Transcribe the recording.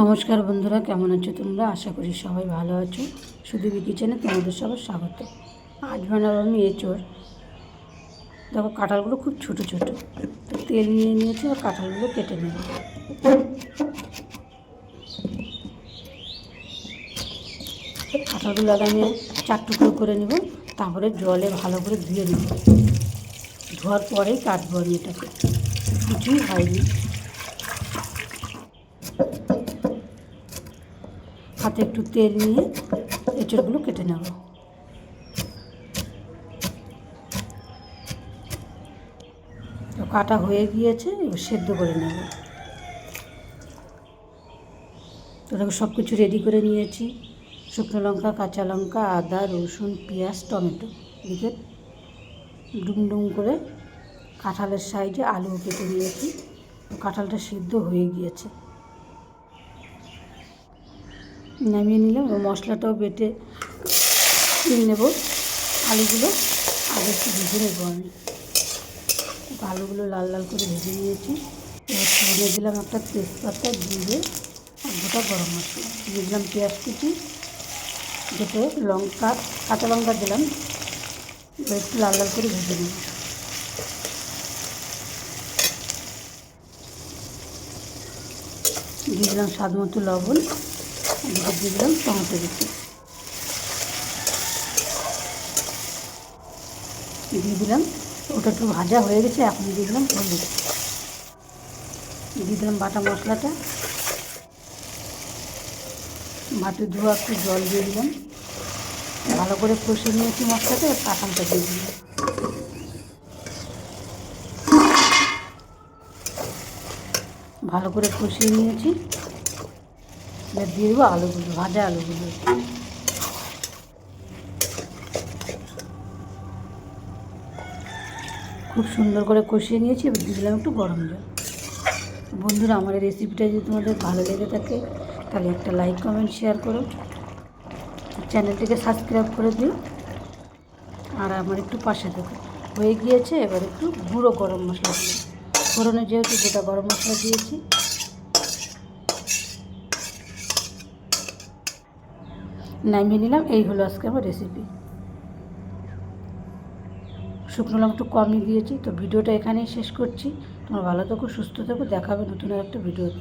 নমস্কার বন্ধুরা, কেমন আছো তোমরা? আশা করি সবাই ভালো আছো। সুদীপী কিচেনে তোমাদের সবার স্বাগত। আজ বানাবো আমি এঁচোড়। দেখো কাঁঠালগুলো খুব ছোট ছোট, তো তেল নিয়ে নিয়েছি আর কাঁঠালগুলো কেটে নেব। কাঁঠালগুলো আগে আমি 4 টুকরো করে নেব, তারপরে জলে ভালো করে ধুয়ে নেব। ধোয়ার পরেই কাটবো আমি এটাকে, কিছুই হয়নি। হাতে একটু তেল নিয়ে এঁচোড়গুলো কেটে নেব। তো কাটা হয়ে গিয়েছে, এবার সেদ্ধ করে নেব। তো দেখো সব কিছু রেডি করে নিয়েছি। শুকনো লঙ্কা, কাঁচা লঙ্কা, আদা, রসুন, পেঁয়াজ, টমেটো। এদিকে ডুমডুম করে কাঁঠালের সাইডে আলুও কেটে নিয়েছি। কাঁঠালটা সিদ্ধ হয়ে গিয়েছে, নামিয়ে নিলাম। মশলাটাও বেটে নিয়ে নেব। আলুগুলো আগে একটু ভেজে নেব আমি। আলুগুলো লাল লাল করে ভেজে নিয়েছি। এবার ফোড়নে দিলাম একটা তেজপাতা, জিরে আর গোটা গরম মশলা। দিয়ে দিলাম পেঁয়াজ কুচি, যেতে লঙ্কা, কাঁচা লঙ্কা দিলাম। এবার একটু লাল লাল করে ভেজে নেব। দিয়ে দিলাম স্বাদ মতো লবণ, এদিকে দিয়ে দিলাম টমেটো কুচি, দিয়ে দিলাম। ওটা একটু ভাজা হয়ে গেছে, এখন দিয়ে দিলাম হলুদ, দিয়ে দিলাম বাটা মশলাটা, মাটি ধোয়া একটু জল দিয়ে দিলাম। ভালো করে কষিয়ে নিয়েছি মশলাটা, কাঁঠালটা দিয়ে দিলাম। ভালো করে কষিয়ে নিয়েছি, এবার দিয়ে দেবো আলুগুলো, ভাজা আলুগুলো। খুব সুন্দর করে কষিয়ে নিয়েছি। এবার দিয়ে দিলাম একটু গরম জল। বন্ধুরা, আমার এই রেসিপিটা যদি তোমাদের ভালো লেগে থাকে তাহলে একটা লাইক, কমেন্ট, শেয়ার করো। চ্যানেলটিকে সাবস্ক্রাইব করে দিও আর আমার একটু পাশে দেখো। হয়ে গিয়েছে, এবার একটু গুঁড়ো গরম মশলা দিই। ফোড়নে যেহেতু গোটা গরম মশলা দিয়েছি, নামিয়ে নিলাম। এই হলো আজকে আমার রেসিপি। শুকনো লঙ্কা একটু কমই দিয়েছি। তো ভিডিওটা এখানেই শেষ করছি। তোমরা ভালো থেকো, সুস্থ থেকো। দেখা হবে নতুন একটা ভিডিওতে।